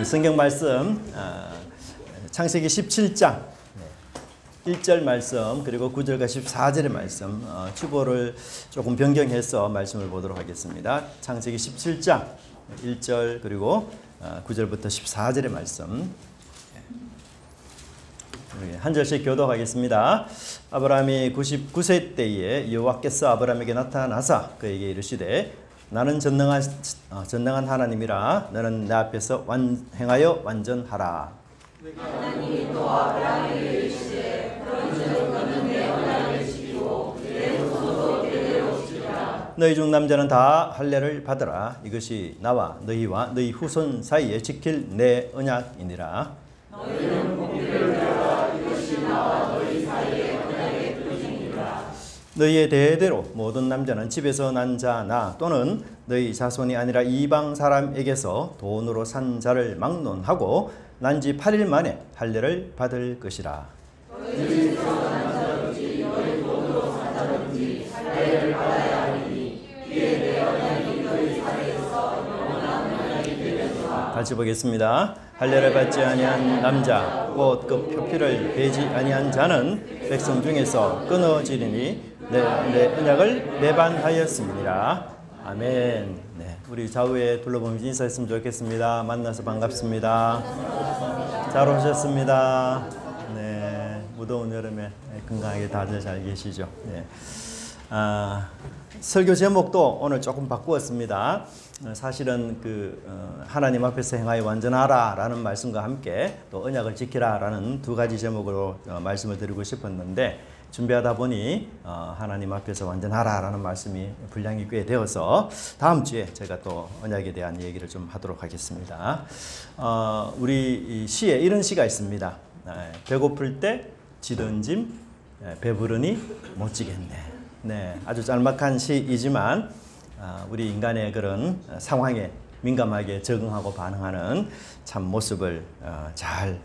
성경 말씀 창세기 17장 1절 말씀 그리고 9절과 14절의 말씀 주보를 조금 변경해서 말씀을 보도록 하겠습니다. 창세기 17장 1절 그리고 9절부터 14절의 말씀 한 절씩 교독하겠습니다. 아브라함이 99세 때에 여호와께서 아브라함에게 나타나사 그에게 이르시되 나는 전능한 하나님이라 너는 내 앞에서 행하여 완전하라. 하나님이 또 아브라함에게 이르시되 그런즉 너는 내 언약을 지키고 내 후손도 대대로 지키라. 너희 중 남자는 다 할례를 받으라. 이것이 나와 너희와 너희 후손 사이에 지킬 내 언약이니라. 너희는 공의를 배우라. 이것이 나와 너희 사이의 언약의 표징이라. 너희의 대대로 모든 남자는 집에서 난 자나 또는 너희 자손이 아니라 이방 사람에게서 돈으로 산 자를 막론하고 난 지 8일 만에 할례를 받을 것이라. 너희 집에서 난 자든지 너희 돈으로 산 자든지 할례를 받아야 하리니 이에 내 언약이 너희 사이에서 영원한 언약이 되려니와. 같이 보겠습니다. 할례를 받지 아니한 남자 곧 그 표피를 베지 아니한 자는 백성 중에서 끊어지리니 내 언약을 매반하였습니다. 아멘. 네, 우리 좌우에 둘러보면서 인사했으면 좋겠습니다. 만나서 반갑습니다. 잘 오셨습니다. 네, 무더운 여름에 건강하게 다들 잘 계시죠? 네. 설교 제목도 오늘 조금 바꾸었습니다. 사실은 하나님 앞에서 행하여 완전하라 라는 말씀과 함께 또 언약을 지키라 라는 두 가지 제목으로 말씀을 드리고 싶었는데 준비하다 보니 하나님 앞에서 완전하라 라는 말씀이 분량이 꽤 되어서 다음 주에 제가 또 언약에 대한 얘기를 좀 하도록 하겠습니다. 우리 시에 이런 시가 있습니다. 배고플 때 지던 짐 배부르니 못 지겠네. 네, 아주 짤막한 시이지만 우리 인간의 그런 상황에 민감하게 적응하고 반응하는 참 모습을 잘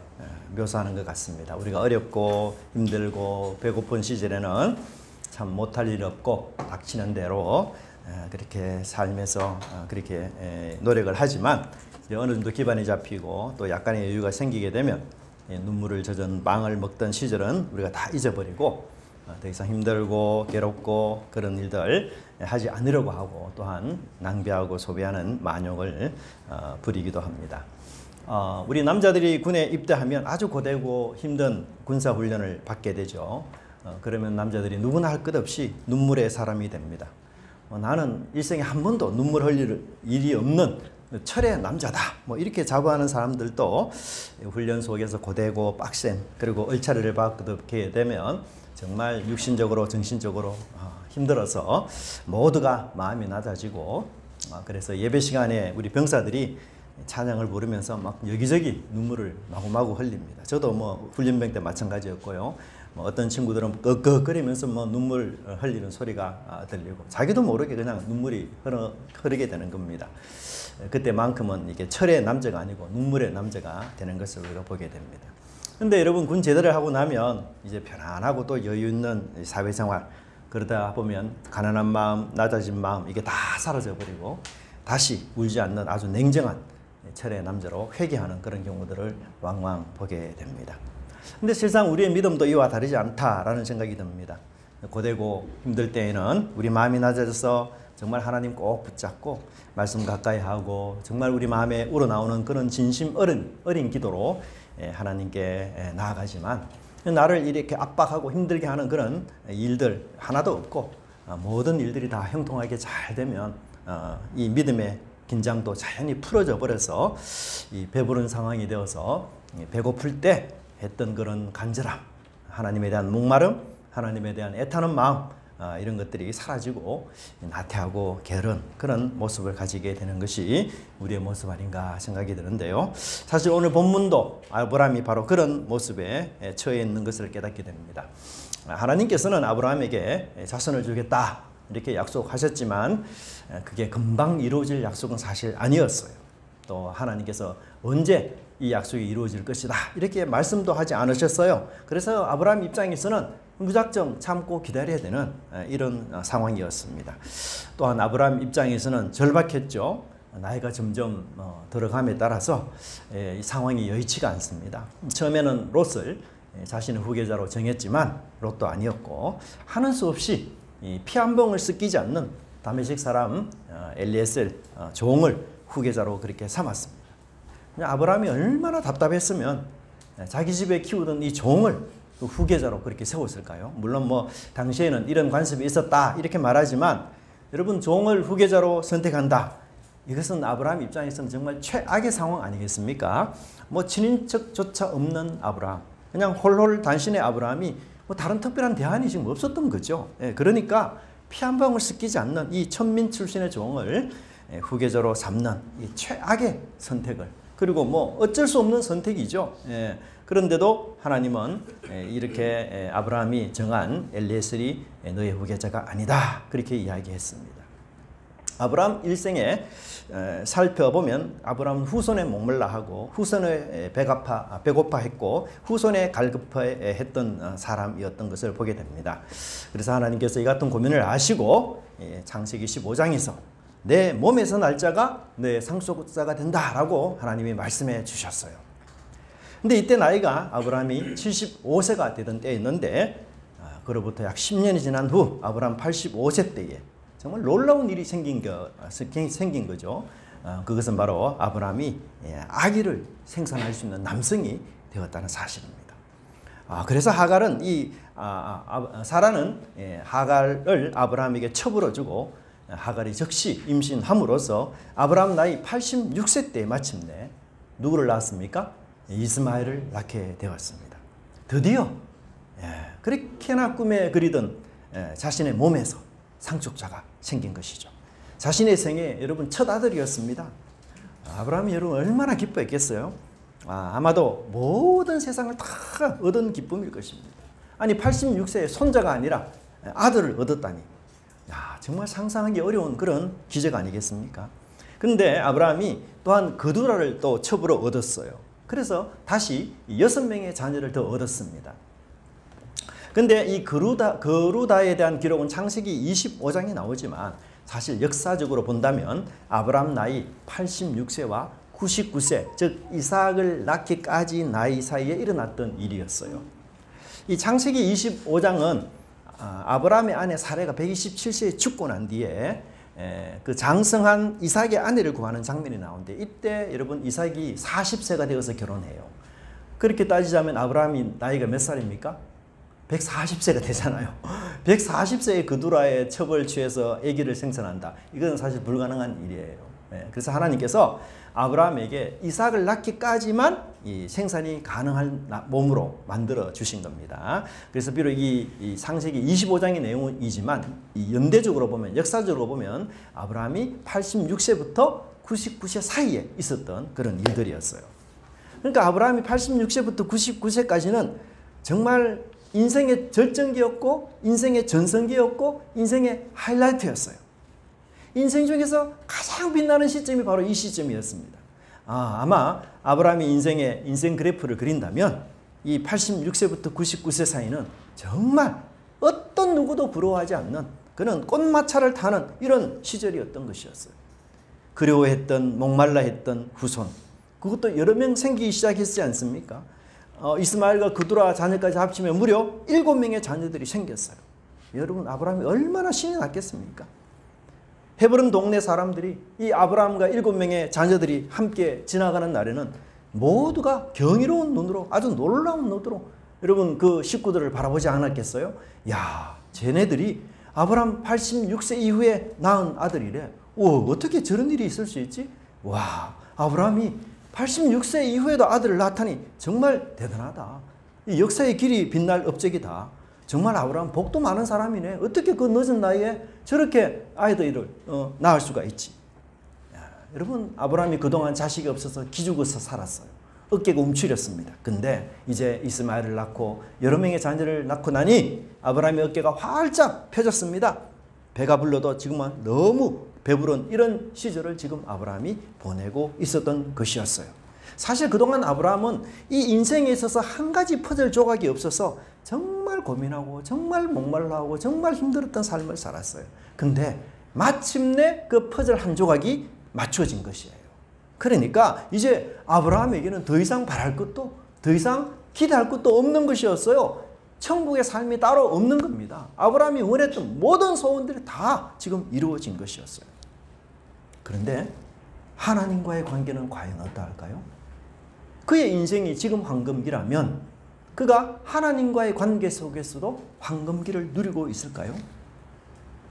묘사하는 것 같습니다. 우리가 어렵고 힘들고 배고픈 시절에는 참 못할 일 없고 닥치는 대로 그렇게 삶에서 그렇게 노력을 하지만 어느 정도 기반이 잡히고 또 약간의 여유가 생기게 되면 눈물을 젖은 빵을 먹던 시절은 우리가 다 잊어버리고 더 이상 힘들고 괴롭고 그런 일들 하지 않으려고 하고 또한 낭비하고 소비하는 만욕을 부리기도 합니다. 우리 남자들이 군에 입대하면 아주 고되고 힘든 군사훈련을 받게 되죠. 그러면 남자들이 누구나 할 것 없이 눈물의 사람이 됩니다. 나는 일생에 한 번도 눈물 흘릴 일이 없는 철의 남자다. 이렇게 자부하는 사람들도 훈련 속에서 고되고 빡센 그리고 얼차례를 받게 되면 정말 육신적으로 정신적으로 힘들어서 모두가 마음이 낮아지고 그래서 예배 시간에 우리 병사들이 찬양을 부르면서 막 여기저기 눈물을 마구마구 흘립니다. 저도 훈련병 때 마찬가지였고요. 어떤 친구들은 끄끄거리면서 눈물 흘리는 소리가 들리고 자기도 모르게 그냥 눈물이 흐르게 되는 겁니다. 그때만큼은 이게 철의 남자가 아니고 눈물의 남자가 되는 것을 우리가 보게 됩니다. 근데 여러분 군 제대를 하고 나면 이제 편안하고 또 여유 있는 사회생활 그러다 보면 가난한 마음, 낮아진 마음 이게 다 사라져 버리고 다시 울지 않는 아주 냉정한 철의 남자로 회개하는 그런 경우들을 왕왕 보게 됩니다. 근데 실상 우리의 믿음도 이와 다르지 않다라는 생각이 듭니다. 고되고 힘들 때에는 우리 마음이 낮아져서 정말 하나님 꼭 붙잡고 말씀 가까이 하고 정말 우리 마음에 우러나오는 그런 진심 어린 기도로 하나님께 나아가지만 나를 이렇게 압박하고 힘들게 하는 그런 일들 하나도 없고 모든 일들이 다 형통하게 잘 되면 이 믿음의 긴장도 자연히 풀어져 버려서 이 배부른 상황이 되어서 배고플 때 했던 그런 간절함, 하나님에 대한 목마름, 하나님에 대한 애타는 마음 이런 것들이 사라지고 나태하고 게으른 그런 모습을 가지게 되는 것이 우리의 모습 아닌가 생각이 드는데요. 사실 오늘 본문도 아브라함이 바로 그런 모습에 처해 있는 것을 깨닫게 됩니다. 하나님께서는 아브라함에게 자손을 주겠다 이렇게 약속하셨지만 그게 금방 이루어질 약속은 사실 아니었어요. 또 하나님께서 언제 이 약속이 이루어질 것이다 이렇게 말씀도 하지 않으셨어요. 그래서 아브라함 입장에서는 무작정 참고 기다려야 되는 이런 상황이었습니다. 또한 아브라함 입장에서는 절박했죠. 나이가 점점 들어감에 따라서 이 상황이 여의치가 않습니다. 처음에는 롯을 자신의 후계자로 정했지만 롯도 아니었고 하는 수 없이 피 한 방울 섞이지 않는 다메섹 사람 엘리에셀 종을 후계자로 그렇게 삼았습니다. 아브라함이 얼마나 답답했으면 자기 집에 키우던 이 종을 후계자로 그렇게 세웠을까요? 물론 뭐 당시에는 이런 관습이 있었다 이렇게 말하지만 여러분 종을 후계자로 선택한다. 이것은 아브라함 입장에서는 정말 최악의 상황 아니겠습니까? 뭐 친인척조차 없는 아브라함, 그냥 홀홀 단신의 아브라함이 뭐 다른 특별한 대안이 지금 없었던 거죠. 그러니까 피 한 방울 섞이지 않는 이 천민 출신의 종을 후계자로 삼는 이 최악의 선택을, 그리고 뭐 어쩔 수 없는 선택이죠. 그런데도 하나님은 이렇게 아브라함이 정한 엘리에셀이 너의 후계자가 아니다 그렇게 이야기했습니다. 아브라함 일생에 살펴보면 아브라함은 후손에 목말라 하고 후손에 배고파 했고 후손에 갈급해 했던 사람이었던 것을 보게 됩니다. 그래서 하나님께서 이 같은 고민을 아시고 창세기 15장에서 내 몸에서 날 자가 내 상속자가 된다라고 하나님이 말씀해 주셨어요. 근데 이때 나이가 아브라함이 75세가 되던 때였는데 그로부터 약 10년이 지난 후 아브라함 85세 때에 정말 놀라운 일이 생긴 거죠. 그것은 바로 아브라함이 아기를 생산할 수 있는 남성이 되었다는 사실입니다. 그래서 하갈은 사라는 하갈을 아브라함에게 첩으로 주고 하갈이 즉시 임신함으로써 아브라함 나이 86세 때에 마침내 누구를 낳았습니까? 이스마엘을 낳게 되었습니다. 드디어 그렇게나 꿈에 그리던 자신의 몸에서 상속자가 생긴 것이죠. 자신의 생애 여러분 첫 아들이었습니다. 아브라함이 여러분 얼마나 기뻐했겠어요? 아마도 모든 세상을 다 얻은 기쁨일 것입니다. 아니 86세의 손자가 아니라 아들을 얻었다니, 정말 상상하기 어려운 그런 기적 아니겠습니까? 그런데 아브라함이 또한 그두라를 또 첩으로 얻었어요. 그래서 다시 6명의 자녀를 더 얻었습니다. 근데 이 그루다에 대한 기록은 창세기 25장에 나오지만 사실 역사적으로 본다면 아브라함 나이 86세와 99세, 즉 이삭을 낳기까지 나이 사이에 일어났던 일이었어요. 이 창세기 25장은 아브라함의 아내 사레가 127세에 죽고 난 뒤에 그 장성한 이삭의 아내를 구하는 장면이 나오는데, 이때 여러분 이삭이 40세가 되어서 결혼해요. 그렇게 따지자면 아브라함이 나이가 몇 살입니까? 140세가 되잖아요. 140세의 그두라의 첩을 취해서 아기를 생산한다. 이건 사실 불가능한 일이에요. 그래서 하나님께서 아브라함에게 이삭을 낳기까지만 이 생산이 가능한 몸으로 만들어 주신 겁니다. 그래서 비록 이 창세기 25장의 내용이지만 이 연대적으로 보면, 역사적으로 보면 아브라함이 86세부터 99세 사이에 있었던 그런 일들이었어요. 그러니까 아브라함이 86세부터 99세까지는 정말 인생의 절정기였고 인생의 전성기였고 인생의 하이라이트였어요. 인생 중에서 가장 빛나는 시점이 바로 이 시점이었습니다. 아마 아브라함이 인생 그래프를 그린다면 이 86세부터 99세 사이는 정말 어떤 누구도 부러워하지 않는 그런 꽃마차를 타는 이런 시절이었던 것이었어요. 그리워했던, 목말라 했던 후손, 그것도 여러 명 생기기 시작했지 않습니까? 이스마엘과 그두라 자녀까지 합치면 무려 7명의 자녀들이 생겼어요. 여러분, 아브라함이 얼마나 신이 났겠습니까? 헤브론 동네 사람들이 이 아브라함과 7명의 자녀들이 함께 지나가는 날에는 모두가 경이로운 눈으로, 아주 놀라운 눈으로 여러분 그 식구들을 바라보지 않았겠어요? 야, 쟤네들이 아브라함 86세 이후에 낳은 아들이래. 어떻게 저런 일이 있을 수 있지? 와, 아브라함이 86세 이후에도 아들을 낳다니 정말 대단하다. 이 역사의 길이 빛날 업적이다. 정말 아브라함 복도 많은 사람이네. 어떻게 그 늦은 나이에 저렇게 아이들을 낳을 수가 있지? 여러분, 아브라함이 그동안 자식이 없어서 기죽어서 살았어요. 어깨가 움츠렸습니다. 근데 이제 이스마엘을 낳고 여러 명의 자녀를 낳고 나니 아브라함의 어깨가 활짝 펴졌습니다. 배가 불러도 지금은 너무 배부른 이런 시절을 지금 아브라함이 보내고 있었던 것이었어요. 사실 그동안 아브라함은 이 인생에 있어서 한 가지 퍼즐 조각이 없어서 정말 고민하고 정말 목말라하고 정말 힘들었던 삶을 살았어요. 근데 마침내 그 퍼즐 한 조각이 맞춰진 것이에요. 그러니까 이제 아브라함에게는 더 이상 바랄 것도 더 이상 기대할 것도 없는 것이었어요. 천국의 삶이 따로 없는 겁니다. 아브라함이 원했던 모든 소원들이 다 지금 이루어진 것이었어요. 그런데 하나님과의 관계는 과연 어떠할까요? 그의 인생이 지금 황금기라면 그가 하나님과의 관계 속에서도 황금기를 누리고 있을까요?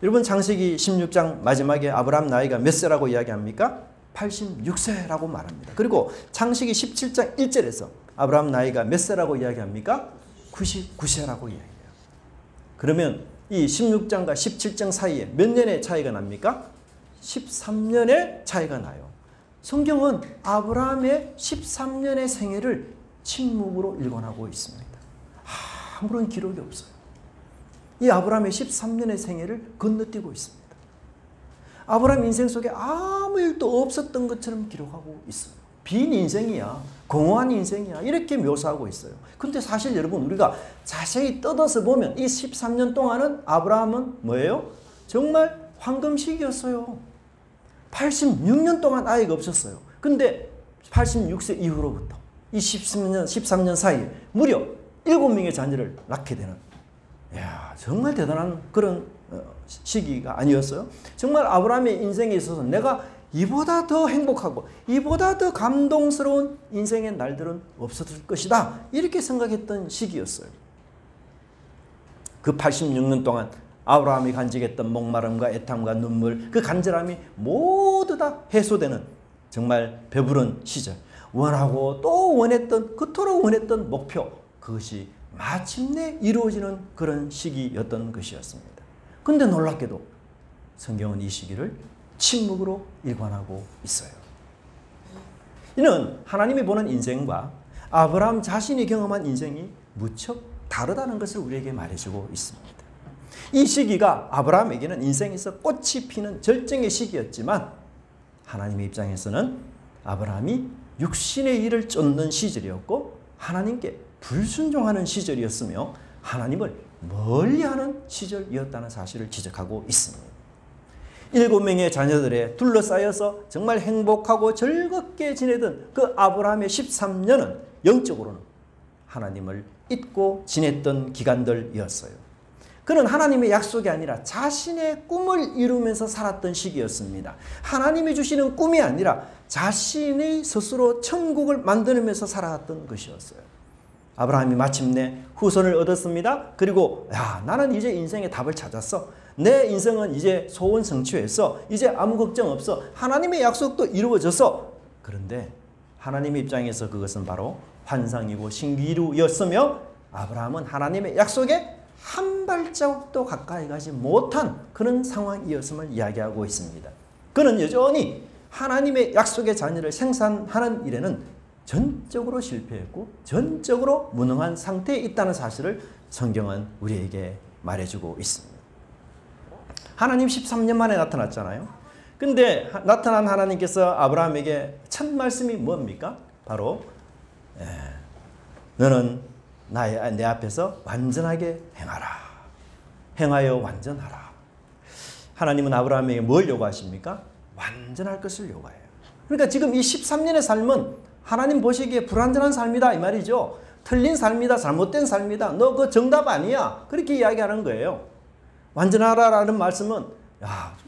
여러분 창세기 16장 마지막에 아브라함 나이가 몇 세라고 이야기합니까? 86세라고 말합니다. 그리고 창세기 17장 1절에서 아브라함 나이가 몇 세라고 이야기합니까? 99세라고 이야기해요. 그러면 이 16장과 17장 사이에 몇 년의 차이가 납니까? 13년의 차이가 나요. 성경은 아브라함의 13년의 생애를 침묵으로 일관하고 있습니다. 아무런 기록이 없어요. 이 아브라함의 13년의 생애를 건너뛰고 있습니다. 아브라함 인생 속에 아무 일도 없었던 것처럼 기록하고 있어요. 빈 인생이야. 공허한 인생이야. 이렇게 묘사하고 있어요. 근데 사실 여러분 우리가 자세히 뜯어서 보면 이 13년 동안은 아브라함은 뭐예요? 정말 황금 시기였어요. 86년 동안 아이가 없었어요. 근데 86세 이후로부터 이 13년 사이에 무려 7명의 자녀를 낳게 되는, 이야, 정말 대단한 그런 시기가 아니었어요? 정말 아브라함의 인생에 있어서 내가 이보다 더 행복하고 이보다 더 감동스러운 인생의 날들은 없었을 것이다, 이렇게 생각했던 시기였어요. 그 86년 동안 아브라함이 간직했던 목마름과 애탐과 눈물, 그 간절함이 모두 다 해소되는 정말 배부른 시절, 원하고 또 원했던, 그토록 원했던 목표, 그것이 마침내 이루어지는 그런 시기였던 것이었습니다. 근데 놀랍게도 성경은 이 시기를 침묵으로 일관하고 있어요. 이는 하나님이 보는 인생과 아브라함 자신이 경험한 인생이 무척 다르다는 것을 우리에게 말해주고 있습니다. 이 시기가 아브라함에게는 인생에서 꽃이 피는 절정의 시기였지만 하나님의 입장에서는 아브라함이 육신의 일을 쫓는 시절이었고 하나님께 불순종하는 시절이었으며 하나님을 멀리하는 시절이었다는 사실을 지적하고 있습니다. 7명의 자녀들에 둘러싸여서 정말 행복하고 즐겁게 지내던 그 아브라함의 13년은 영적으로는 하나님을 잊고 지냈던 기간들이었어요. 그는 하나님의 약속이 아니라 자신의 꿈을 이루면서 살았던 시기였습니다. 하나님이 주시는 꿈이 아니라 자신이 스스로 천국을 만들면서 살아왔던 것이었어요. 아브라함이 마침내 후손을 얻었습니다. 그리고 나는 이제 인생의 답을 찾았어. 내 인생은 이제 소원 성취했어. 이제 아무 걱정 없어. 하나님의 약속도 이루어졌어. 그런데 하나님의 입장에서 그것은 바로 환상이고 신기루였으며 아브라함은 하나님의 약속에 한 발자국도 가까이 가지 못한 그런 상황이었음을 이야기하고 있습니다. 그는 여전히 하나님의 약속의 자녀를 생산하는 일에는 전적으로 실패했고 전적으로 무능한 상태에 있다는 사실을 성경은 우리에게 말해주고 있습니다. 하나님 13년 만에 나타났잖아요. 근데 나타난 하나님께서 아브라함에게 첫 말씀이 뭡니까? 바로 너는 내 앞에서 완전하게 행하라. 행하여 완전하라. 하나님은 아브라함에게 뭘 요구하십니까? 완전할 것을 요구해요. 그러니까 지금 이 13년의 삶은 하나님 보시기에 불완전한 삶이다 이 말이죠. 틀린 삶이다, 잘못된 삶이다, 너 그 정답 아니야, 그렇게 이야기하는 거예요. 완전하라라는 말씀은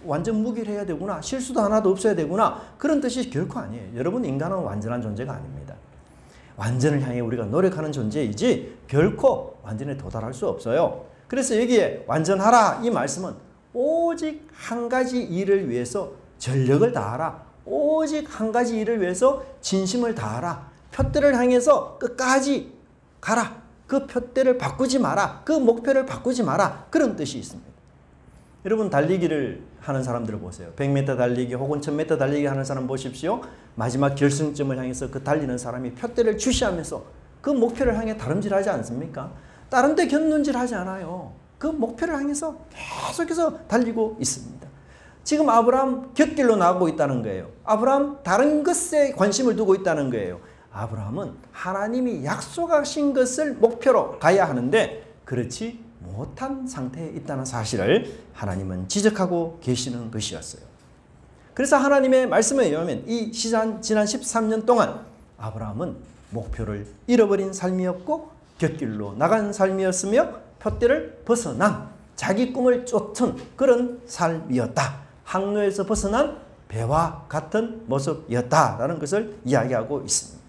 완전 무기해야 되구나, 실수도 하나도 없어야 되구나, 그런 뜻이 결코 아니에요. 여러분, 인간은 완전한 존재가 아닙니다. 완전을 향해 우리가 노력하는 존재이지 결코 완전에 도달할 수 없어요. 그래서 여기에 완전하라 이 말씀은 오직 한 가지 일을 위해서 전력을 다하라, 오직 한 가지 일을 위해서 진심을 다하라, 푯대를 향해서 끝까지 가라, 그 푯대를 바꾸지 마라, 그 목표를 바꾸지 마라, 그런 뜻이 있습니다. 여러분, 달리기를 하는 사람들을 보세요. 100m 달리기 혹은 1000m 달리기 하는 사람 보십시오. 마지막 결승점을 향해서 그 달리는 사람이 푯대를 주시하면서 그 목표를 향해 다름질하지 않습니까? 다른 데 곁눈질하지 않아요. 그 목표를 향해서 계속해서 달리고 있습니다. 지금 아브라함 곁길로 나가고 있다는 거예요. 아브라함 다른 것에 관심을 두고 있다는 거예요. 아브라함은 하나님이 약속하신 것을 목표로 가야 하는데 그렇지 못한 상태에 있다는 사실을 하나님은 지적하고 계시는 것이었어요. 그래서 하나님의 말씀에 의하면 이 지난 13년 동안 아브라함은 목표를 잃어버린 삶이었고 곁길로 나간 삶이었으며 푯대를 벗어난 자기 꿈을 쫓은 그런 삶이었다. 항로에서 벗어난 배와 같은 모습이었다라는 것을 이야기하고 있습니다.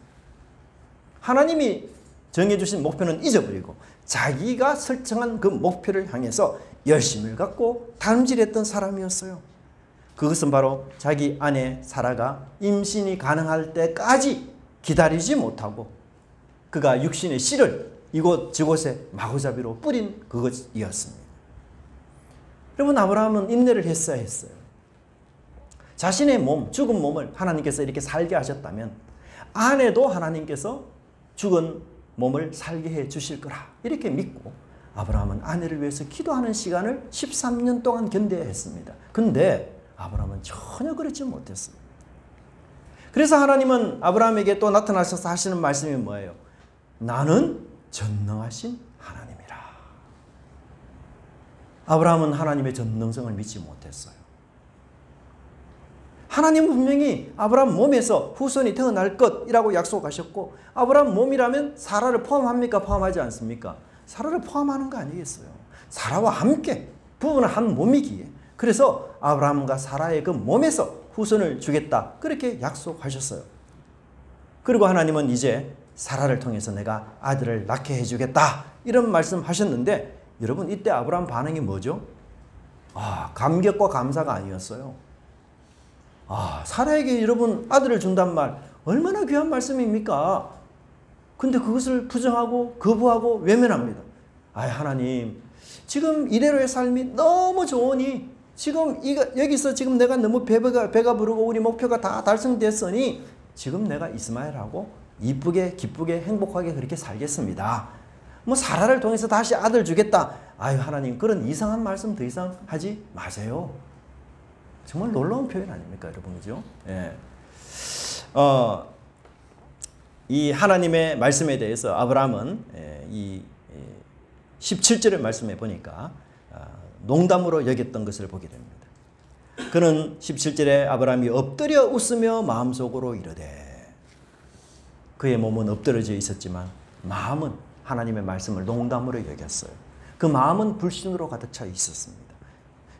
하나님이 정해주신 목표는 잊어버리고 자기가 설정한 그 목표를 향해서 열심을 갖고 다름질했던 사람이었어요. 그것은 바로 자기 아내 사라가 임신이 가능할 때까지 기다리지 못하고 그가 육신의 씨를 이곳 저곳에 마구잡이로 뿌린 그것이었습니다. 여러분, 아브라함은 인내를 했어야 했어요. 자신의 몸, 죽은 몸을 하나님께서 이렇게 살게 하셨다면 아내도 하나님께서 죽은 몸을 살게 해 주실 거라 이렇게 믿고 아브라함은 아내를 위해서 기도하는 시간을 13년 동안 견뎌야 했습니다. 근데 아브라함은 전혀 그렇지 못했어요. 그래서 하나님은 아브라함에게 또 나타나셔서 하시는 말씀이 뭐예요? 나는 전능하신 하나님이라. 아브라함은 하나님의 전능성을 믿지 못했어요. 하나님은 분명히 아브라함 몸에서 후손이 태어날 것이라고 약속하셨고 아브라함 몸이라면 사라를 포함합니까? 포함하지 않습니까? 사라를 포함하는 거 아니겠어요? 사라와 함께 부부는 한 몸이기에 그래서 아브라함과 사라의 그 몸에서 후손을 주겠다 그렇게 약속하셨어요. 그리고 하나님은 이제 사라를 통해서 내가 아들을 낳게 해주겠다 이런 말씀하셨는데 여러분 이때 아브라함 반응이 뭐죠? 감격과 감사가 아니었어요. 사라에게 여러분 아들을 준단 말 얼마나 귀한 말씀입니까? 근데 그것을 부정하고 거부하고 외면합니다. 하나님 지금 이대로의 삶이 너무 좋으니 지금 여기서 지금 내가 너무 배가 부르고 우리 목표가 다 달성됐으니 지금 내가 이스마엘하고 이쁘게 기쁘게 행복하게 그렇게 살겠습니다. 사라를 통해서 다시 아들 주겠다. 하나님 그런 이상한 말씀 더 이상 하지 마세요. 정말 놀라운 표현 아닙니까, 여러분? 그죠? 예. 이 하나님의 말씀에 대해서 아브라함은 이 17절의 말씀에 보니까 농담으로 여겼던 것을 보게 됩니다. 그는 17절에 아브라함이 엎드려 웃으며 마음속으로 이르되 그의 몸은 엎드려져 있었지만 마음은 하나님의 말씀을 농담으로 여겼어요. 그 마음은 불신으로 가득 차 있었습니다.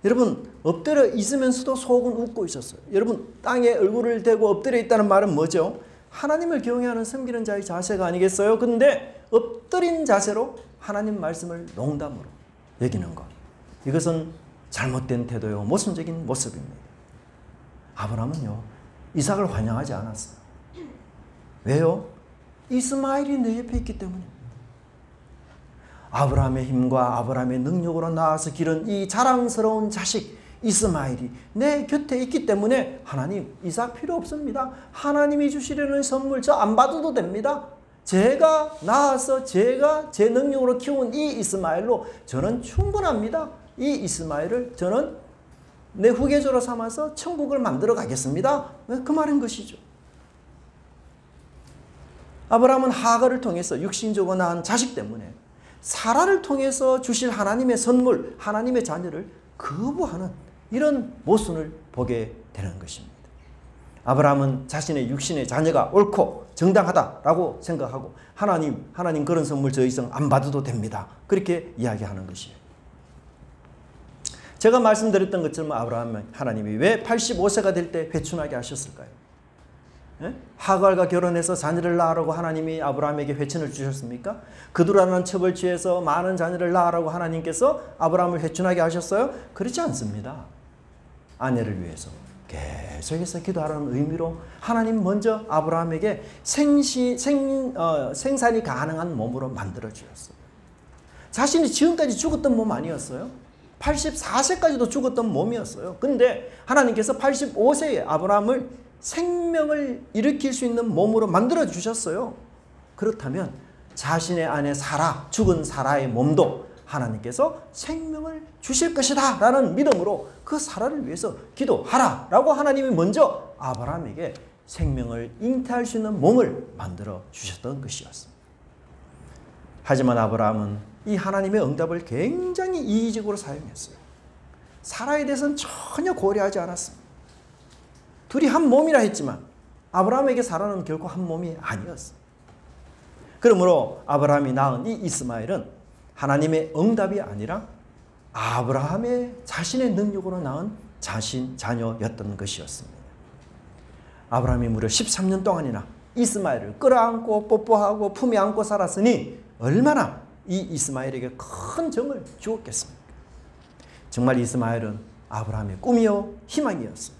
여러분 엎드려 있으면서도 속은 웃고 있었어요. 여러분 땅에 얼굴을 대고 엎드려 있다는 말은 뭐죠? 하나님을 경외하는 섬기는 자의 자세가 아니겠어요? 근데 엎드린 자세로 하나님 말씀을 농담으로 여기는 것. 이것은 잘못된 태도요 모순적인 모습입니다. 아브라함은요 이삭을 환영하지 않았어요. 왜요? 이스마엘이 내 옆에 있기 때문입니다. 아브라함의 힘과 아브라함의 능력으로 나와서 기른 이 자랑스러운 자식 이스마엘이 내 곁에 있기 때문에 하나님 이삭 필요 없습니다. 하나님이 주시려는 선물 저 안 받아도 됩니다. 제가 낳아서 제가 제 능력으로 키운 이 이스마엘로 저는 충분합니다. 이 이스마엘을 저는 내 후계자로 삼아서 천국을 만들어 가겠습니다. 그 말인 것이죠. 아브라함은 하갈을 통해서 육신적으로 낳은 자식 때문에 사라를 통해서 주실 하나님의 선물, 하나님의 자녀를 거부하는 이런 모순을 보게 되는 것입니다. 아브라함은 자신의 육신의 자녀가 옳고 정당하다라고 생각하고 하나님 그런 선물 저 이상 안 받아도 됩니다. 그렇게 이야기하는 것이에요. 제가 말씀드렸던 것처럼 아브라함은 하나님이 왜 85세가 될 때 회춘하게 하셨을까요? 하갈과 결혼해서 자녀를 낳으라고 하나님이 아브라함에게 회춘을 주셨습니까? 그두라는 첩을 취해서 많은 자녀를 낳으라고 하나님께서 아브라함을 회춘하게 하셨어요? 그렇지 않습니다. 아내를 위해서 계속해서 기도하라는 의미로 하나님 먼저 아브라함에게 생산이 가능한 몸으로 만들어 주셨어요. 자신이 지금까지 죽었던 몸 아니었어요? 84세까지도 죽었던 몸이었어요. 근데 하나님께서 85세에 아브라함을 생명을 일으킬 수 있는 몸으로 만들어 주셨어요. 그렇다면 자신의 아내 사라, 죽은 사라의 몸도 하나님께서 생명을 주실 것이다 라는 믿음으로 그 사라를 위해서 기도하라 라고 하나님이 먼저 아브라함에게 생명을 잉태할 수 있는 몸을 만들어 주셨던 것이었습니다. 하지만 아브라함은 이 하나님의 응답을 굉장히 이의적으로 사용했어요. 사라에 대해서는 전혀 고려하지 않았습니다. 둘이 한 몸이라 했지만 아브라함에게 사라는 결코 한 몸이 아니었어. 그러므로 아브라함이 낳은 이 이스마엘은 하나님의 응답이 아니라 아브라함의 자신의 능력으로 낳은 자녀였던 것이었습니다. 아브라함이 무려 13년 동안이나 이스마엘을 끌어안고 뽀뽀하고 품에 안고 살았으니 얼마나 이 이스마엘에게 큰 정을 주었겠습니까? 정말 이스마엘은 아브라함의 꿈이요 희망이었어요.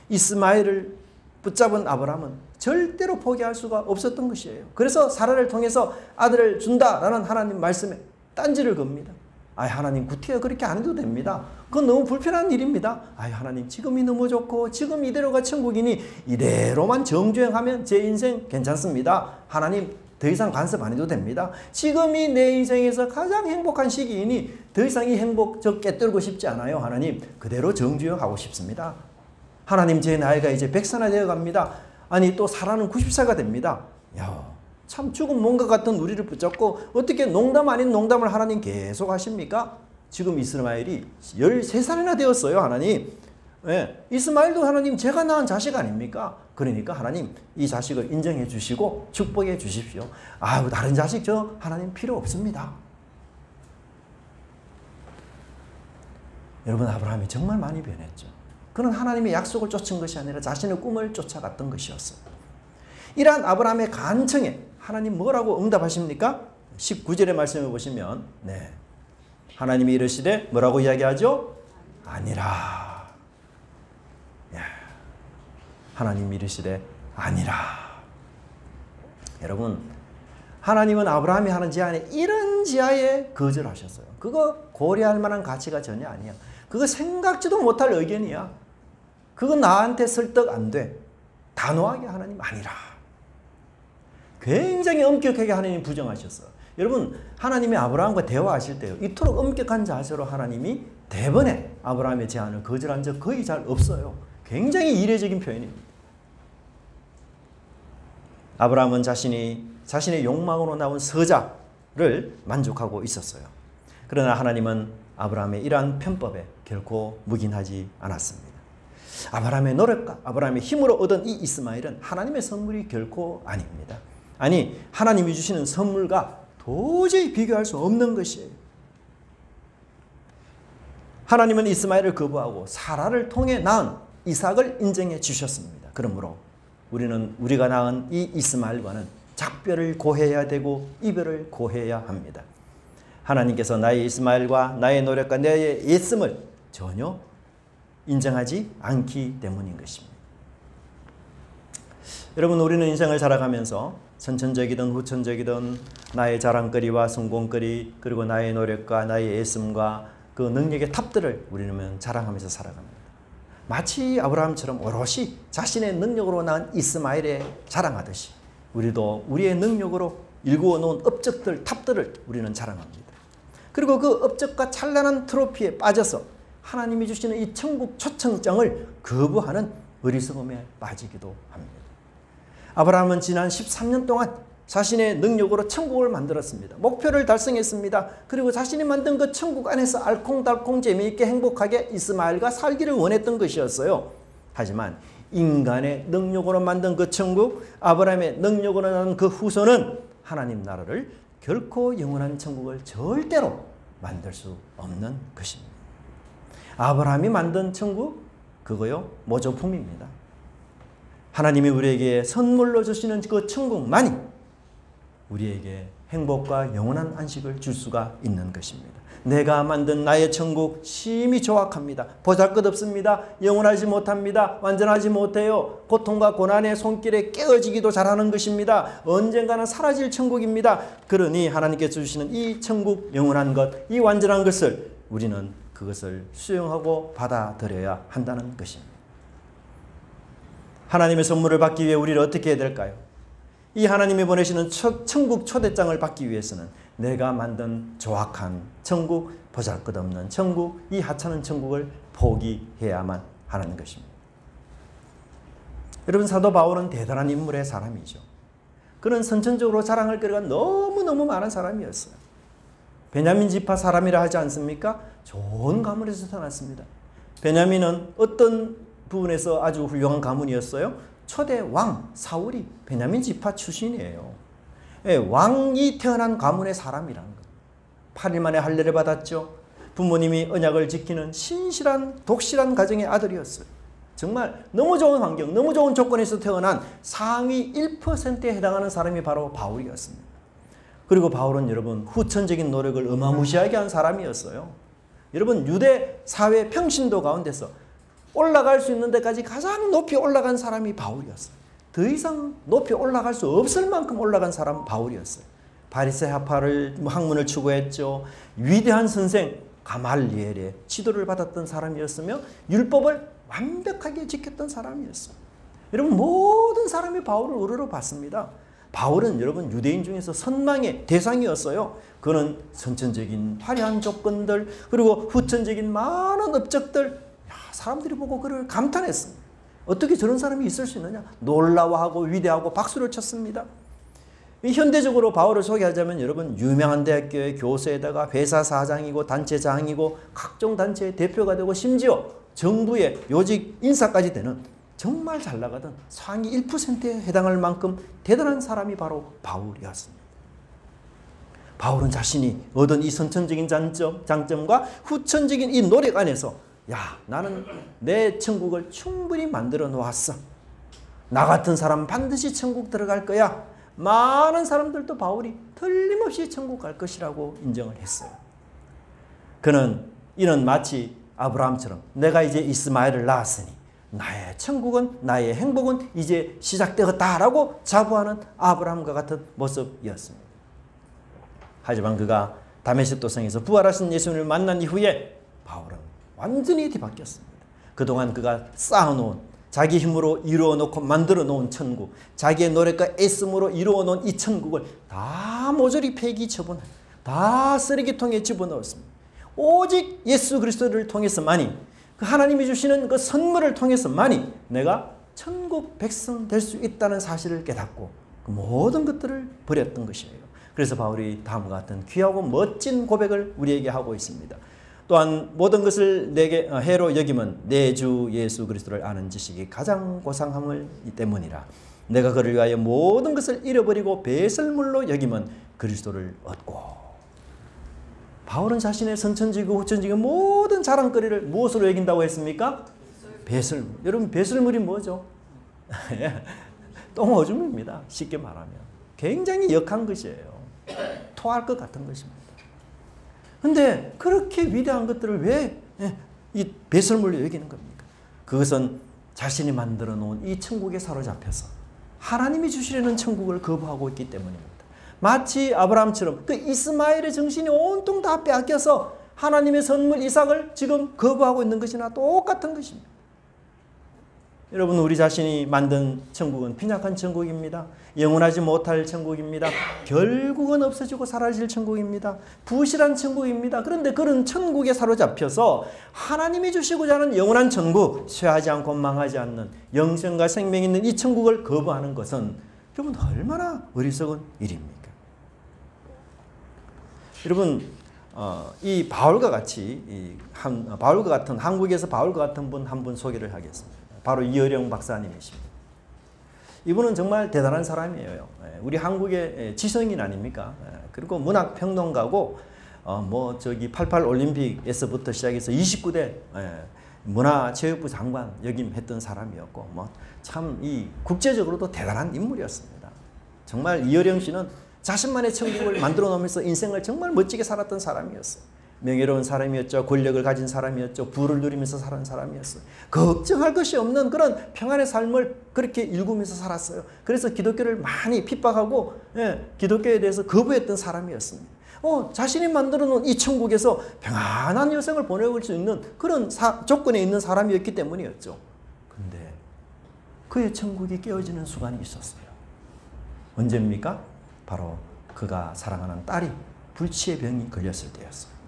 이스마엘을 붙잡은 아브라함은 절대로 포기할 수가 없었던 것이에요. 그래서 사라를 통해서 아들을 준다라는 하나님 말씀에 딴지를 겁니다. 하나님 구태여 그렇게 안 해도 됩니다. 그건 너무 불편한 일입니다. 하나님 지금이 너무 좋고 지금 이대로가 천국이니 이대로만 정주행하면 제 인생 괜찮습니다. 하나님 더 이상 간섭 안 해도 됩니다. 지금이 내 인생에서 가장 행복한 시기이니 더 이상 이 행복 저 깨뜨리고 싶지 않아요. 하나님 그대로 정주행하고 싶습니다. 하나님 제 나이가 이제 100세나 되어 갑니다. 또 사라는 90세가 됩니다. 참 죽은 몸과 같은 우리를 붙잡고 어떻게 농담 아닌 농담을 하나님 계속 하십니까? 지금 이스마엘이 13살이나 되었어요. 하나님. 이스마엘도 하나님 제가 낳은 자식 아닙니까? 그러니까 하나님 이 자식을 인정해 주시고 축복해 주십시오. 다른 자식 저 하나님 필요 없습니다. 여러분 아브라함이 정말 많이 변했죠. 그는 하나님의 약속을 쫓은 것이 아니라 자신의 꿈을 쫓아갔던 것이었어요. 이러한 아브라함의 간청에 하나님 뭐라고 응답하십니까? 19절의 말씀을 보시면 하나님이 이르시되 뭐라고 이야기하죠? 아니라. 하나님이 이르시되 아니라. 여러분 하나님은 아브라함이 하는 제안에 이런 제안에 거절하셨어요. 그거 고려할 만한 가치가 전혀 아니야. 그거 생각지도 못할 의견이야. 그거 나한테 설득 안 돼. 단호하게 하나님 아니라. 굉장히 엄격하게 하나님 부정하셨어요. 여러분 하나님이 아브라함과 대화하실 때요 이토록 엄격한 자세로 하나님이 대번에 아브라함의 제안을 거절한 적 거의 잘 없어요. 굉장히 이례적인 표현입니다. 아브라함은 자신의 욕망으로 나온 서자를 만족하고 있었어요. 그러나 하나님은 아브라함의 이러한 편법에 결코 묵인하지 않았습니다. 아브라함의 노력과 아브라함의 힘으로 얻은 이 이스마엘은 하나님의 선물이 결코 아닙니다. 하나님이 주시는 선물과 도저히 비교할 수 없는 것이에요. 하나님은 이스마엘을 거부하고 사라를 통해 낳은 이삭을 인정해 주셨습니다. 그러므로 우리가 낳은 이 이스마엘과는 작별을 고해야 되고 이별을 고해야 합니다. 하나님께서 나의 이스마엘과 나의 노력과 나의 애씀을 전혀 인정하지 않기 때문인 것입니다. 여러분 우리는 인생을 살아가면서 선천적이든 후천적이든 나의 자랑거리와 성공거리 그리고 나의 노력과 나의 애씀과 그 능력의 탑들을 우리는 자랑하면서 살아갑니다. 마치 아브라함처럼 오롯이 자신의 능력으로 낳은 이스마엘에 자랑하듯이 우리도 우리의 능력으로 일구어 놓은 업적들 탑들을 우리는 자랑합니다. 그리고 그 업적과 찬란한 트로피에 빠져서 하나님이 주시는 이 천국 초청장을 거부하는 어리석음에 빠지기도 합니다. 아브라함은 지난 13년 동안 자신의 능력으로 천국을 만들었습니다. 목표를 달성했습니다. 그리고 자신이 만든 그 천국 안에서 알콩달콩 재미있게 행복하게 이스마엘과 살기를 원했던 것이었어요. 하지만 인간의 능력으로 만든 그 천국, 아브라함의 능력으로 난 그 후손은 하나님 나라를 결코 영원한 천국을 절대로 만들 수 없는 것입니다. 아브라함이 만든 천국, 그거요 모조품입니다. 하나님이 우리에게 선물로 주시는 그 천국만이 우리에게 행복과 영원한 안식을 줄 수가 있는 것입니다. 내가 만든 나의 천국 심히 조악합니다. 보잘것없습니다. 영원하지 못합니다. 완전하지 못해요. 고통과 고난의 손길에 깨어지기도 잘하는 것입니다. 언젠가는 사라질 천국입니다. 그러니 하나님께서 주시는 이 천국 영원한 것, 이 완전한 것을 우리는 그것을 수용하고 받아들여야 한다는 것입니다. 하나님의 선물을 받기 위해 우리를 어떻게 해야 될까요? 이 하나님이 보내시는 천국 초대장을 받기 위해서는 내가 만든 조악한 천국, 보잘것없는 천국, 이 하찮은 천국을 포기해야만 하는 것입니다. 여러분 사도 바울은 대단한 인물의 사람이죠. 그는 선천적으로 자랑할 거리가 너무너무 많은 사람이었어요. 베냐민 지파 사람이라 하지 않습니까? 좋은 가문에서 태어났습니다. 베냐민은 어떤 부분에서 아주 훌륭한 가문이었어요. 초대 왕 사울이 베냐민 지파 출신이에요. 예, 왕이 태어난 가문의 사람이라는 거예요. 8일 만에 할례를 받았죠. 부모님이 언약을 지키는 신실한 독실한 가정의 아들이었어요. 정말 너무 좋은 환경, 너무 좋은 조건에서 태어난 상위 1%에 해당하는 사람이 바로 바울이었습니다. 그리고 바울은 여러분 후천적인 노력을 어마무시하게 한 사람이었어요. 여러분 유대 사회 평신도 가운데서 올라갈 수 있는 데까지 가장 높이 올라간 사람이 바울이었어요. 더 이상 높이 올라갈 수 없을 만큼 올라간 사람은 바울이었어요. 바리새파를 학문을 추구했죠. 위대한 선생 가말리엘의 지도를 받았던 사람이었으며 율법을 완벽하게 지켰던 사람이었어요. 여러분 모든 사람이 바울을 우러러 봤습니다. 바울은 여러분 유대인 중에서 선망의 대상이었어요. 그는 선천적인 화려한 조건들 그리고 후천적인 많은 업적들 사람들이 보고 그를 감탄했습니다. 어떻게 저런 사람이 있을 수 있느냐? 놀라워하고 위대하고 박수를 쳤습니다. 현대적으로 바울을 소개하자면 여러분 유명한 대학교의 교수에다가 회사 사장이고 단체장이고 각종 단체의 대표가 되고 심지어 정부의 요직 인사까지 되는 정말 잘 나가던 상위 1%에 해당할 만큼 대단한 사람이 바로 바울이었습니다. 바울은 자신이 얻은 이 선천적인 장점과 후천적인 이 노력 안에서 야, 나는 내 천국을 충분히 만들어 놓았어. 나 같은 사람 반드시 천국 들어갈 거야. 많은 사람들도 바울이 틀림없이 천국 갈 것이라고 인정을 했어요. 이는 마치 아브라함처럼 내가 이제 이스마엘을 낳았으니 나의 천국은 나의 행복은 이제 시작되었다라고 자부하는 아브라함과 같은 모습이었습니다. 하지만 그가 다메섹 도성에서 부활하신 예수님을 만난 이후에 바울은 완전히 뒤바뀌었습니다. 그동안 그가 쌓아놓은 자기 힘으로 이루어놓고 만들어놓은 천국, 자기의 노력과 애씀으로 이루어놓은 이 천국을 다 모조리 폐기 처분하고 다 쓰레기통에 집어넣었습니다. 오직 예수 그리스도를 통해서만이 그 하나님이 주시는 그 선물을 통해서만이 내가 천국 백성 될 수 있다는 사실을 깨닫고 그 모든 것들을 버렸던 것이에요. 그래서 바울이 다음과 같은 귀하고 멋진 고백을 우리에게 하고 있습니다. 또한 모든 것을 내게 해로 여기면 내 주 예수 그리스도를 아는 지식이 가장 고상함을 때문이라. 내가 그를 위하여 모든 것을 잃어버리고 배설물로 여기면 그리스도를 얻고. 바울은 자신의 선천지고 후천지고 모든 자랑거리를 무엇으로 여긴다고 했습니까? 배설물. 여러분 배설물이 뭐죠? 똥오줌입니다. 쉽게 말하면. 굉장히 역한 것이에요. 토할 것 같은 것입니다. 근데 그렇게 위대한 것들을 왜 이 배설물로 여기는 겁니까? 그것은 자신이 만들어 놓은 이 천국에 사로잡혀서 하나님이 주시려는 천국을 거부하고 있기 때문입니다. 마치 아브라함처럼 그 이스마엘의 정신이 온통 다 빼앗겨서 하나님의 선물 이삭을 지금 거부하고 있는 것이나 똑같은 것입니다. 여러분 우리 자신이 만든 천국은 빈약한 천국입니다. 영원하지 못할 천국입니다. 결국은 없어지고 사라질 천국입니다. 부실한 천국입니다. 그런데 그런 천국에 사로잡혀서 하나님이 주시고자 하는 영원한 천국, 쇠하지 않고 망하지 않는 영생과 생명이 있는 이 천국을 거부하는 것은 여러분 얼마나 어리석은 일입니까? 여러분 이 바울과 같이 바울과 같은 한국에서 바울과 같은 분 한 분 소개를 하겠습니다. 바로 이어령 박사님이십니다. 이분은 정말 대단한 사람이에요. 우리 한국의 지성인 아닙니까? 그리고 문학평론가고 88 올림픽에서부터 시작해서 29대 문화체육부 장관 역임했던 사람이었고 참 이 국제적으로도 대단한 인물이었습니다. 정말 이어령 씨는 자신만의 천국을 만들어 놓으면서 인생을 정말 멋지게 살았던 사람이었어요. 명예로운 사람이었죠. 권력을 가진 사람이었죠. 부를 누리면서 살은 사람이었어요. 걱정할 것이 없는 그런 평안의 삶을 그렇게 일구면서 살았어요. 그래서 기독교를 많이 핍박하고 기독교에 대해서 거부했던 사람이었습니다. 자신이 만들어 놓은 이 천국에서 평안한 여생을 보내볼 수 있는 그런 조건에 있는 사람이었기 때문이었죠. 그런데 그의 천국이 깨어지는 순간이 있었어요. 언제입니까? 바로 그가 사랑하는 딸이 불치의 병이 걸렸을 때였어요.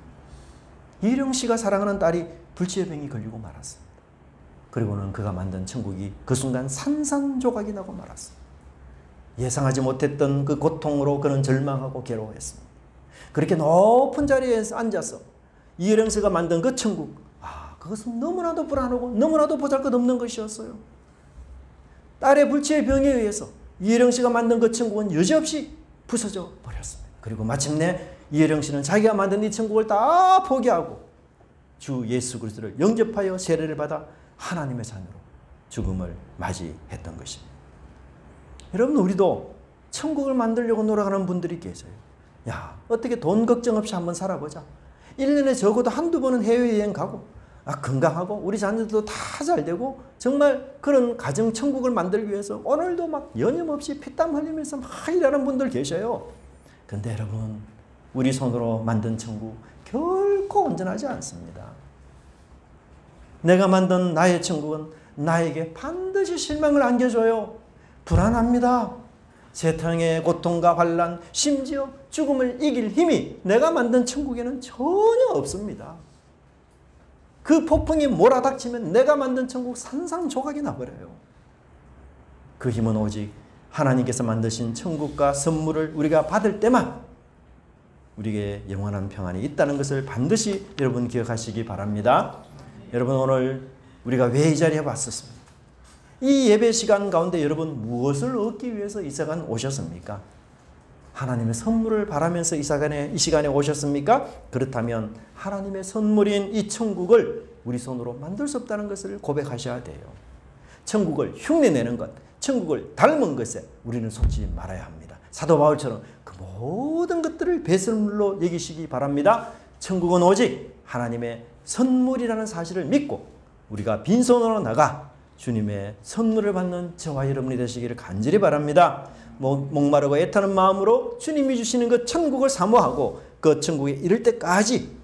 이령 씨가 사랑하는 딸이 불치의 병이 걸리고 말았습니다. 그리고는 그가 만든 천국이 그 순간 산산조각이 나고 말았습니다. 예상하지 못했던 그 고통으로 그는 절망하고 괴로워했습니다. 그렇게 높은 자리에 앉아서 이령 씨가 만든 그 천국, 그것은 너무나도 불안하고 너무나도 보잘것없는 것이었어요. 딸의 불치의 병에 의해서 이혜령 씨가 만든 그 천국은 여지없이 부서져 버렸습니다. 그리고 마침내 이혜령 씨는 자기가 만든 이 천국을 다 포기하고 주 예수 그리스도를 영접하여 세례를 받아 하나님의 자녀로 죽음을 맞이했던 것입니다. 여러분, 우리도 천국을 만들려고 노력하는 분들이 계세요. 야, 어떻게 돈 걱정 없이 한번 살아보자. 1년에 적어도 한두 번은 해외여행 가고, 건강하고 우리 자녀들도 다 잘 되고, 정말 그런 가정 천국을 만들기 위해서 오늘도 막 여념없이 피땀 흘리면서 막 일하는 분들 계셔요. 그런데 여러분, 우리 손으로 만든 천국 결코 온전하지 않습니다. 내가 만든 나의 천국은 나에게 반드시 실망을 안겨줘요. 불안합니다. 세상의 고통과 환난, 심지어 죽음을 이길 힘이 내가 만든 천국에는 전혀 없습니다. 그 폭풍이 몰아닥치면 내가 만든 천국 산산조각이 나버려요. 그 힘은 오직 하나님께서 만드신 천국과 선물을 우리가 받을 때만 우리에게 영원한 평안이 있다는 것을 반드시 여러분 기억하시기 바랍니다. 여러분, 오늘 우리가 왜 이 자리에 왔었습니까? 이 예배 시간 가운데 여러분 무엇을 얻기 위해서 이 시간 오셨습니까? 하나님의 선물을 바라면서 이 시간에 오셨습니까? 그렇다면 하나님의 선물인 이 천국을 우리 손으로 만들 수 없다는 것을 고백하셔야 돼요. 천국을 흉내내는 것, 천국을 닮은 것에 우리는 속지 말아야 합니다. 사도 바울처럼 그 모든 것들을 배설물로 여기시기 바랍니다. 천국은 오직 하나님의 선물이라는 사실을 믿고 우리가 빈손으로 나가 주님의 선물을 받는 저와 여러분이 되시기를 간절히 바랍니다. 목마르고 애타는 마음으로 주님이 주시는 그 천국을 사모하고 그 천국에 이를 때까지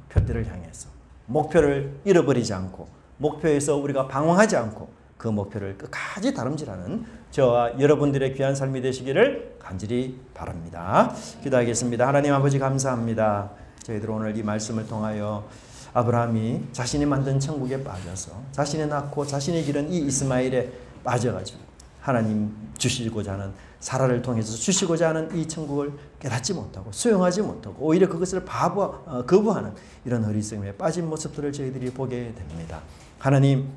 표대를 향해서 목표를 잃어버리지 않고, 목표에서 우리가 방황하지 않고 그 목표를 끝까지 다름질하는 저와 여러분들의 귀한 삶이 되시기를 간절히 바랍니다. 기도하겠습니다. 하나님 아버지, 감사합니다. 저희들 오늘 이 말씀을 통하여 아브라함이 자신이 만든 천국에 빠져서 자신이 낳고 자신이 기른 이 이스마엘에 빠져가지고 하나님 주시고자 하는, 사라를 통해서 주시고자 하는 이 천국을 깨닫지 못하고 수용하지 못하고 오히려 그것을 거부하는 이런 어리석음에 빠진 모습들을 저희들이 보게 됩니다. 하나님,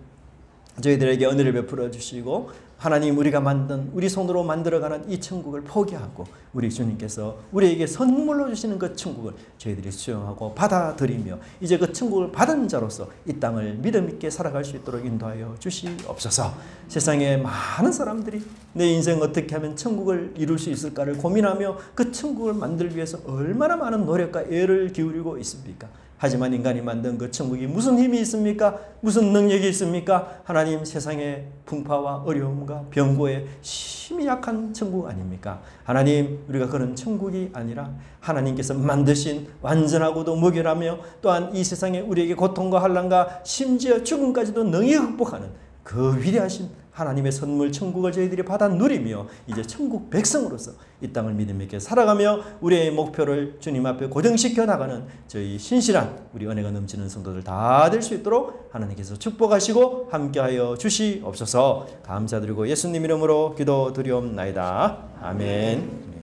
저희들에게 은혜를 베풀어 주시고 하나님, 우리가 만든, 우리 손으로 만들어가는 이 천국을 포기하고 우리 주님께서 우리에게 선물로 주시는 그 천국을 저희들이 수용하고 받아들이며 이제 그 천국을 받은 자로서 이 땅을 믿음 있게 살아갈 수 있도록 인도하여 주시옵소서. 세상에 많은 사람들이 내 인생 어떻게 하면 천국을 이룰 수 있을까를 고민하며 그 천국을 만들기 위해서 얼마나 많은 노력과 애를 기울이고 있습니까? 하지만 인간이 만든 그 천국이 무슨 힘이 있습니까? 무슨 능력이 있습니까? 하나님, 세상의 풍파와 어려움과 병고에 심히 약한 천국 아닙니까? 하나님, 우리가 그런 천국이 아니라 하나님께서 만드신 완전하고도 무결하며 또한 이 세상에 우리에게 고통과 환난과 심지어 죽음까지도 능히 극복하는 그 위대하신 하나님의 선물 천국을 저희들이 받아 누리며 이제 천국 백성으로서 이 땅을 믿음 있게 살아가며 우리의 목표를 주님 앞에 고정시켜 나가는 저희 신실한 우리 은혜가 넘치는 성도들 다 될 수 있도록 하나님께서 축복하시고 함께하여 주시옵소서. 감사드리고 예수님 이름으로 기도드리옵나이다. 아멘.